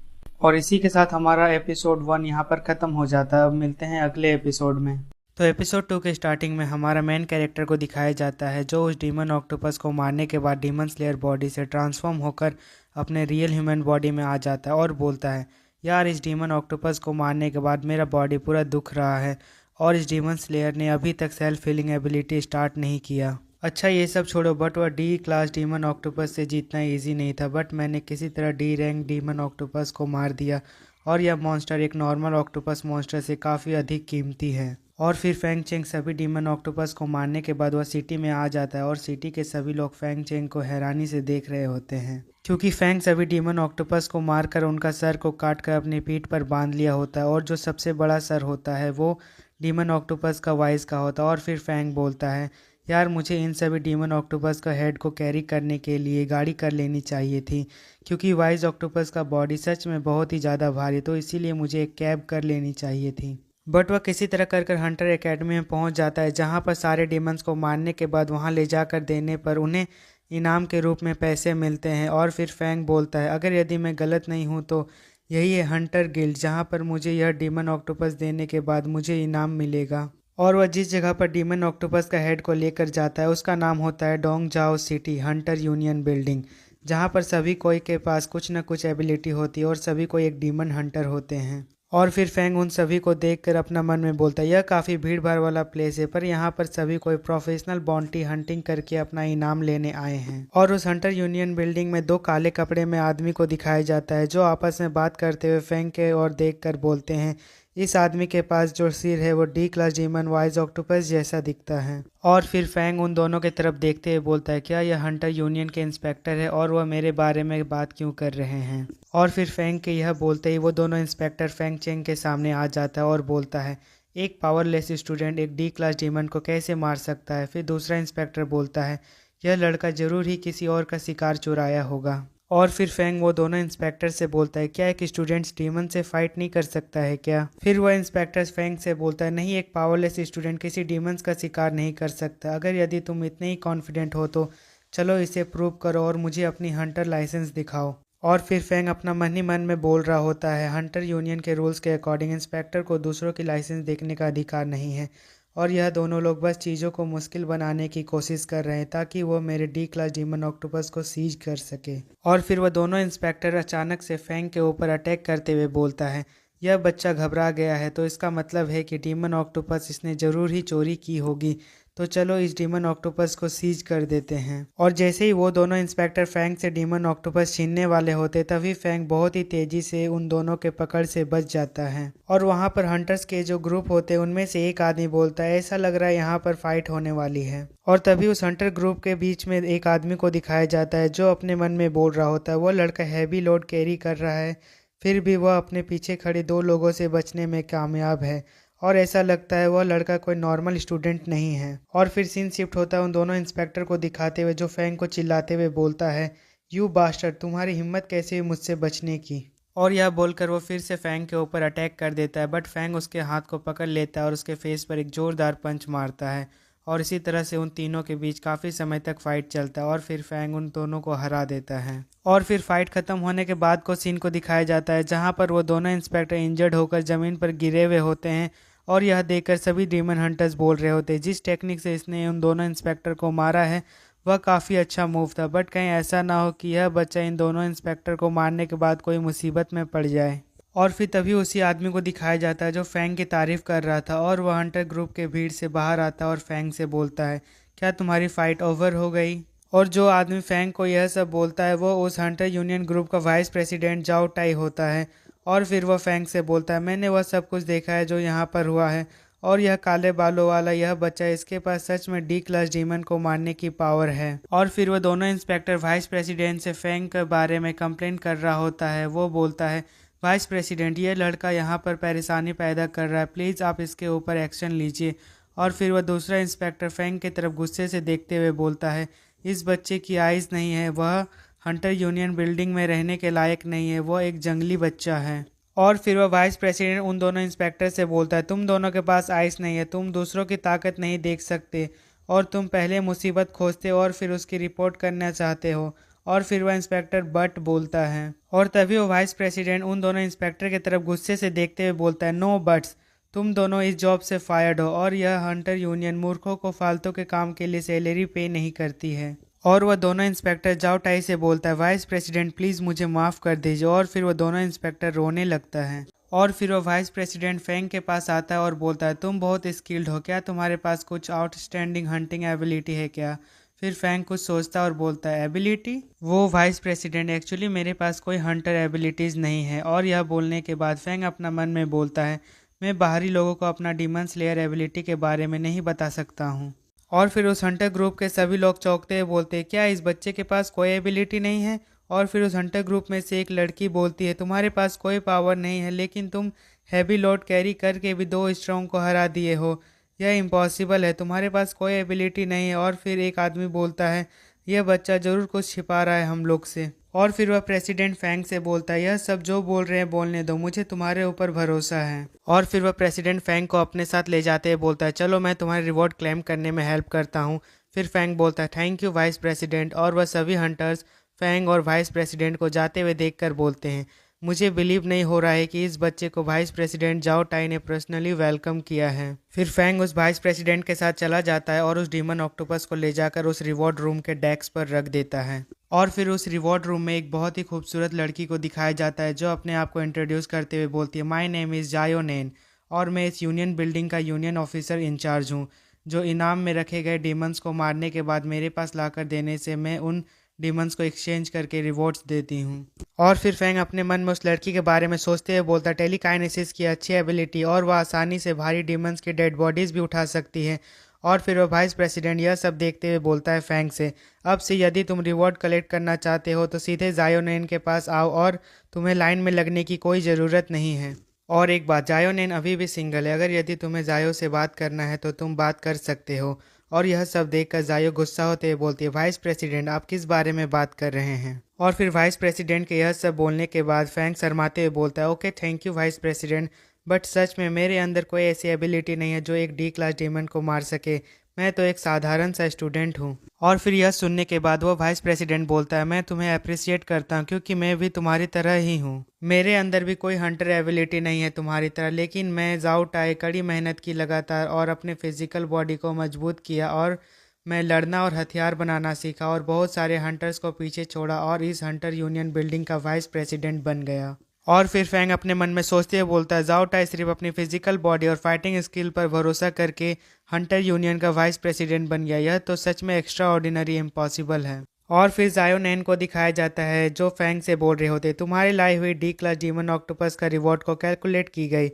और इसी के साथ हमारा एपिसोड 1 यहाँ पर ख़त्म हो जाता है। अब मिलते हैं अगले एपिसोड में। तो एपिसोड 2 के स्टार्टिंग में हमारा मेन कैरेक्टर को दिखाया जाता है जो उस डीमन ऑक्टोपस को मारने के बाद डीमन स्लेयर बॉडी से ट्रांसफॉर्म होकर अपने रियल ह्यूमन बॉडी में आ जाता है और बोलता है यार इस डीमन ऑक्टोपस को मारने के बाद मेरा बॉडी पूरा दुख रहा है और इस डीमन स्लेयर ने अभी तक सेल्फ हीलिंग एबिलिटी स्टार्ट नहीं किया। अच्छा ये सब छोड़ो, बट वह डी क्लास डीमन ऑक्टोपस से जीतना इजी नहीं था, बट मैंने किसी तरह डी रैंक डीमन ऑक्टोपस को मार दिया और यह मॉन्स्टर एक नॉर्मल ऑक्टोपस मॉन्स्टर से काफ़ी अधिक कीमती है। और फिर फैंग चेंग सभी डीमन ऑक्टोपस को मारने के बाद वह सिटी में आ जाता है और सिटी के सभी लोग फैंग चेंग को हैरानी से देख रहे होते हैं क्योंकि फैंग सभी डीमन ऑक्टोपस को मारकर उनका सर को काट कर अपनी पीठ पर बांध लिया होता है और जो सबसे बड़ा सर होता है वो डीमन ऑक्टोपस का वाइज का होता है। और फिर फैंग बोलता है यार मुझे इन सभी डीमन ऑक्टोपस का हेड को कैरी करने के लिए गाड़ी कर लेनी चाहिए थी क्योंकि वाइज ऑक्टोपस का बॉडी सच में बहुत ही ज़्यादा भारी, तो इसीलिए मुझे एक कैब कर लेनी चाहिए थी। बट वह किसी तरह कर हंटर एकेडमी में पहुंच जाता है जहां पर सारे डीमंस को मारने के बाद वहां ले जाकर देने पर उन्हें इनाम के रूप में पैसे मिलते हैं। और फिर फैंग बोलता है अगर यदि मैं गलत नहीं हूँ तो यही है हंटर गिल्ड जहाँ पर मुझे यह डीमन ऑक्टोपस देने के बाद मुझे इनाम मिलेगा। और वह जिस जगह पर डीमन ऑक्टोपस का हेड को लेकर जाता है उसका नाम होता है डोंग जाओ सिटी हंटर यूनियन बिल्डिंग, जहां पर सभी कोई के पास कुछ न कुछ एबिलिटी होती है और सभी कोई एक डीमन हंटर होते हैं। और फिर फैंग उन सभी को देखकर अपना मन में बोलता है यह काफ़ी भीड़ भाड़ वाला प्लेस है पर यहाँ पर सभी कोई प्रोफेशनल बाउंटी हंटिंग करके अपना इनाम लेने आए हैं। और उस हंटर यूनियन बिल्डिंग में 2 काले कपड़े में आदमी को दिखाया जाता है जो आपस में बात करते हुए फैंग के और देखकर बोलते हैं इस आदमी के पास जो सिर है वो D class demon wise octopus जैसा दिखता है। और फिर फैंग उन दोनों की तरफ देखते हुए बोलता है क्या यह हंटर यूनियन के इंस्पेक्टर है और वह मेरे बारे में बात क्यों कर रहे हैं। और फिर फैंग के यह बोलते ही वो दोनों इंस्पेक्टर फैंग चेंग के सामने आ जाता है और बोलता है एक पावरलेस स्टूडेंट एक डी क्लास डीमन को कैसे मार सकता है। फिर दूसरा इंस्पेक्टर बोलता है यह लड़का जरूर ही किसी और का शिकार चुराया होगा। और फिर फैंग वो दोनों इंस्पेक्टर से बोलता है क्या एक स्टूडेंट डीमन से फाइट नहीं कर सकता है क्या। फिर वह इंस्पेक्टर फैंग से बोलता है नहीं एक पावरलेस स्टूडेंट किसी डीमंस का शिकार नहीं कर सकता, अगर यदि तुम इतने ही कॉन्फिडेंट हो तो चलो इसे प्रूव करो और मुझे अपनी हंटर लाइसेंस दिखाओ। और फिर फैंग अपना मन ही मन में बोल रहा होता है हंटर यूनियन के रूल्स के अकॉर्डिंग इंस्पेक्टर को दूसरों की लाइसेंस देखने का अधिकार नहीं है और यह दोनों लोग बस चीज़ों को मुश्किल बनाने की कोशिश कर रहे हैं ताकि वो मेरे डी क्लास डीमन ऑक्टोपस को सीज कर सके। और फिर वह दोनों इंस्पेक्टर अचानक से फैंग के ऊपर अटैक करते हुए बोलता है यह बच्चा घबरा गया है तो इसका मतलब है कि डीमन ऑक्टोपस इसने ज़रूर ही चोरी की होगी, तो चलो इस डीमन ऑक्टोपस को सीज कर देते हैं। और जैसे ही वो दोनों इंस्पेक्टर फैंग से डीमन ऑक्टोपस छीनने वाले होते तभी फैंग बहुत ही तेजी से उन दोनों के पकड़ से बच जाता है। और वहाँ पर हंटर्स के जो ग्रुप होते हैं उनमें से एक आदमी बोलता है ऐसा लग रहा है यहाँ पर फाइट होने वाली है। और तभी उस हंटर ग्रुप के बीच में एक आदमी को दिखाया जाता है जो अपने मन में बोल रहा होता है वो लड़का हैवी लोड कैरी कर रहा है फिर भी वह अपने पीछे खड़े 2 लोगों से बचने में कामयाब है और ऐसा लगता है वह लड़का कोई नॉर्मल स्टूडेंट नहीं है। और फिर सीन शिफ्ट होता है उन दोनों इंस्पेक्टर को दिखाते हुए जो फैंग को चिल्लाते हुए बोलता है यू बास्टर्ड तुम्हारी हिम्मत कैसे हुई मुझसे बचने की। और यह बोलकर वो फिर से फैंग के ऊपर अटैक कर देता है बट फैंग उसके हाथ को पकड़ लेता है और उसके फेस पर एक जोरदार पंच मारता है और इसी तरह से उन तीनों के बीच काफ़ी समय तक फाइट चलता है और फिर फैंग उन दोनों को हरा देता है। और फिर फाइट खत्म होने के बाद को सीन को दिखाया जाता है जहां पर वो दोनों इंस्पेक्टर इंजर्ड होकर ज़मीन पर गिरे हुए होते हैं और यह देखकर सभी डीमन हंटर्स बोल रहे होते हैं जिस टेक्निक से इसने उन दोनों इंस्पेक्टर को मारा है वह काफ़ी अच्छा मूव था, बट कहीं ऐसा ना हो कि यह बच्चा इन दोनों इंस्पेक्टर को मारने के बाद कोई मुसीबत में पड़ जाए। और फिर तभी उसी आदमी को दिखाया जाता है जो फैंग की तारीफ कर रहा था, और वह हंटर ग्रुप के भीड़ से बाहर आता है और फैंग से बोलता है, क्या तुम्हारी फाइट ओवर हो गई? और जो आदमी फैंग को यह सब बोलता है वो उस हंटर यूनियन ग्रुप का वाइस प्रेसिडेंट जाओ टाई होता है। और फिर वह फैंग से बोलता है, मैंने वह सब कुछ देखा है जो यहाँ पर हुआ है, और यह काले बालों वाला यह बच्चा, इसके पास सच में डी क्लास डीमन को मारने की पावर है। और फिर वह दोनों इंस्पेक्टर वाइस प्रेसिडेंट से फैंग के बारे में कंप्लेंट कर रहा होता है। वो बोलता है, वाइस प्रेसिडेंट, ये लड़का यहाँ पर परेशानी पैदा कर रहा है, प्लीज़ आप इसके ऊपर एक्शन लीजिए। और फिर वह दूसरा इंस्पेक्टर फैंग की तरफ गुस्से से देखते हुए बोलता है, इस बच्चे की आइज़ नहीं है, वह हंटर यूनियन बिल्डिंग में रहने के लायक नहीं है, वह एक जंगली बच्चा है। और फिर वह वाइस प्रेसिडेंट उन दोनों इंस्पेक्टर से बोलता है, तुम दोनों के पास आइस नहीं है, तुम दूसरों की ताकत नहीं देख सकते, और तुम पहले मुसीबत खोजते हो और फिर उसकी रिपोर्ट करना चाहते हो। और फिर वह इंस्पेक्टर बट बोलता है, और तभी वो वाइस प्रेसिडेंट उन दोनों इंस्पेक्टर की तरफ गुस्से से देखते हुए बोलता है, नो बट्स, तुम दोनों इस जॉब से फायर्ड हो, और यह हंटर यूनियन मूर्खों को फालतू के काम के लिए सैलरी पे नहीं करती है। और वह दोनों इंस्पेक्टर जाओ टाई से बोलता है, वाइस प्रेसिडेंट प्लीज़ मुझे माफ़ कर दीजिए। और फिर वह दोनों इंस्पेक्टर रोने लगता है। और फिर वह वाइस प्रेसिडेंट फैंग के पास आता है और बोलता है, तुम बहुत स्किल्ड हो, क्या तुम्हारे पास कुछ आउटस्टैंडिंग हंटिंग एबिलिटी है क्या? फिर फैंग कुछ सोचता है और बोलता है, एबिलिटी? वो वाइस प्रेसिडेंट, एक्चुअली मेरे पास कोई हंटर एबिलिटीज़ नहीं है। और यह बोलने के बाद फैंग अपना मन में बोलता है, मैं बाहरी लोगों को अपना डीमन स्लेयर एबिलिटी के बारे में नहीं बता सकता हूँ। और फिर उस हंटर ग्रुप के सभी लोग चौंकते हुए बोलते हैं, क्या इस बच्चे के पास कोई एबिलिटी नहीं है? और फिर उस हंटर ग्रुप में से एक लड़की बोलती है, तुम्हारे पास कोई पावर नहीं है, लेकिन तुम हैवी लोड कैरी करके भी दो स्ट्रॉन्ग को हरा दिए हो, यह इम्पॉसिबल है, तुम्हारे पास कोई एबिलिटी नहीं है। और फिर एक आदमी बोलता है, यह बच्चा ज़रूर कुछ छिपा रहा है हम लोग से। और फिर वह प्रेसिडेंट फैंग से बोलता है, यह सब जो बोल रहे हैं बोलने दो, मुझे तुम्हारे ऊपर भरोसा है। और फिर वह प्रेसिडेंट फैंग को अपने साथ ले जाते हुए बोलता है, चलो मैं तुम्हारी रिवॉर्ड क्लेम करने में हेल्प करता हूँ। फिर फैंग बोलता है, थैंक यू वाइस प्रेसिडेंट। और वह सभी हंटर्स फैंग और वाइस प्रेसिडेंट को जाते हुए देखकर बोलते हैं, मुझे बिलीव नहीं हो रहा है कि इस बच्चे को वाइस प्रेसिडेंट जाओ टाई ने पर्सनली वेलकम किया है। फिर फैंग उस वाइस प्रेसिडेंट के साथ चला जाता है और उस डीमन ऑक्टोपस को ले जाकर उस रिवॉर्ड रूम के डेस्क पर रख देता है। और फिर उस रिवॉर्ड रूम में एक बहुत ही खूबसूरत लड़की को दिखाया जाता है जो अपने आप को इंट्रोड्यूस करते हुए बोलती है, माय नेम इज़ जायोनेन, और मैं इस यूनियन बिल्डिंग का यूनियन ऑफिसर इंचार्ज हूँ, जो इनाम में रखे गए डीमंस को मारने के बाद मेरे पास लाकर देने से मैं उन डीमंस को एक्सचेंज करके रिवॉर्ड्स देती हूँ। और फिर फैंग अपने मन में उस लड़की के बारे में सोचते हुए बोलता है, टेलीकाइनेसिस की अच्छी एबिलिटी, और वह आसानी से भारी डीमंस की डेड बॉडीज़ भी उठा सकती है। और फिर वह वाइस प्रेसिडेंट यह सब देखते हुए बोलता है फैंग से, अब से यदि तुम रिवॉर्ड कलेक्ट करना चाहते हो तो सीधे जायोनेन के पास आओ, और तुम्हें लाइन में लगने की कोई ज़रूरत नहीं है। और एक बात, जायोनेन अभी भी सिंगल है, अगर यदि तुम्हें जायो से बात करना है तो तुम बात कर सकते हो। और यह सब देखकर जायो गुस्सा होते हुए बोलती है, वाइस प्रेसिडेंट आप किस बारे में बात कर रहे हैं? और फिर वाइस प्रेसिडेंट के यह सब बोलने के बाद फैंग शर्माते हुए बोलता है, okay thank you vice president, but सच में मेरे अंदर कोई ऐसी एबिलिटी नहीं है जो एक डी क्लास डीमन को मार सके, मैं तो एक साधारण सा स्टूडेंट हूँ। और फिर यह सुनने के बाद वो वाइस प्रेसिडेंट बोलता है, मैं तुम्हें अप्रिशिएट करता हूँ क्योंकि मैं भी तुम्हारी तरह ही हूँ, मेरे अंदर भी कोई हंटर एबिलिटी नहीं है तुम्हारी तरह, लेकिन मैं जाओ टाई कड़ी मेहनत की लगातार और अपने फिजिकल बॉडी को मजबूत किया, और मैं लड़ना और हथियार बनाना सीखा और बहुत सारे हंटर्स को पीछे छोड़ा और इस हंटर यूनियन बिल्डिंग का वाइस प्रेसिडेंट बन गया। और फिर फैंग अपने मन में सोचते हुए बोलता है, जाओ टाई सिर्फ अपनी फिजिकल बॉडी और फाइटिंग स्किल पर भरोसा करके हंटर यूनियन का वाइस प्रेसिडेंट बन गया, यह तो सच में एक्स्ट्रा ऑर्डिनरी इम्पॉसिबल है। और फिर जायोनेन को दिखाया जाता है जो फैंग से बोल रहे होते, तुम्हारी लाई हुई डी क्लास डीमन ऑक्टोपस का रिवॉर्ड को कैलकुलेट की गई,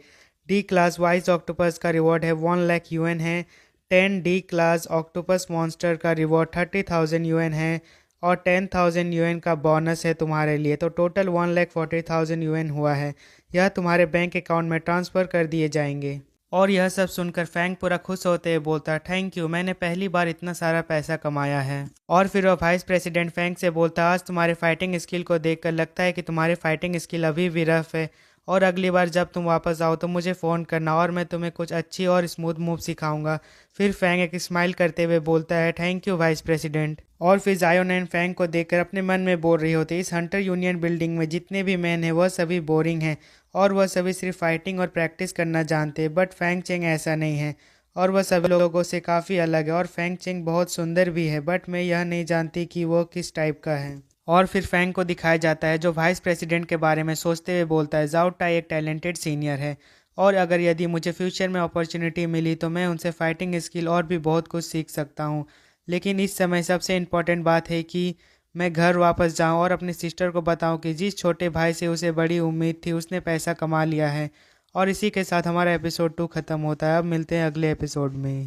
डी क्लास वाइस ऑक्टोपस का रिवॉर्ड है 1 लाख यूएन है, 10 डी क्लास ऑक्टोपस मॉन्स्टर का रिवॉर्ड 30,000 यूएन है, और 10,000 यूएन का बोनस है तुम्हारे लिए, तो टोटल 1,40,000 यूएन हुआ है, यह तुम्हारे बैंक अकाउंट में ट्रांसफ़र कर दिए जाएंगे। और यह सब सुनकर फैंग पूरा खुश होते हुए बोलता है, थैंक यू, मैंने पहली बार इतना सारा पैसा कमाया है। और फिर वह वाइस प्रेसिडेंट फैंग से बोलता है, आज तुम्हारे फाइटिंग स्किल को देखकर लगता है कि तुम्हारे फाइटिंग स्किल अभी भी रफ है, और अगली बार जब तुम वापस आओ तो मुझे फ़ोन करना और मैं तुम्हें कुछ अच्छी और स्मूथ मूव सिखाऊंगा। फिर फैंग एक स्माइल करते हुए बोलता है, थैंक यू वाइस प्रेसिडेंट। और फिर जायोनेन फैंग को देखकर अपने मन में बोल रही होती, इस हंटर यूनियन बिल्डिंग में जितने भी मैन हैं वह सभी बोरिंग हैं और वह सभी सिर्फ फाइटिंग और प्रैक्टिस करना जानते हैं, बट फैंग चेंग ऐसा नहीं है और वह सभी लोगों से काफ़ी अलग है, और फैंग चेंग बहुत सुंदर भी है, बट मैं यह नहीं जानती कि वो किस टाइप का है। और फिर फैंग को दिखाया जाता है जो वाइस प्रेसिडेंट के बारे में सोचते हुए बोलता है, जाओ टाई एक टैलेंटेड सीनियर है और अगर यदि मुझे फ्यूचर में अपॉर्चुनिटी मिली तो मैं उनसे फाइटिंग स्किल और भी बहुत कुछ सीख सकता हूँ। लेकिन इस समय सबसे इम्पोर्टेंट बात है कि मैं घर वापस जाऊं और अपनी सिस्टर को बताऊं कि जिस छोटे भाई से उसे बड़ी उम्मीद थी उसने पैसा कमा लिया है। और इसी के साथ हमारा एपिसोड 2 ख़त्म होता है। अब मिलते हैं अगले एपिसोड में।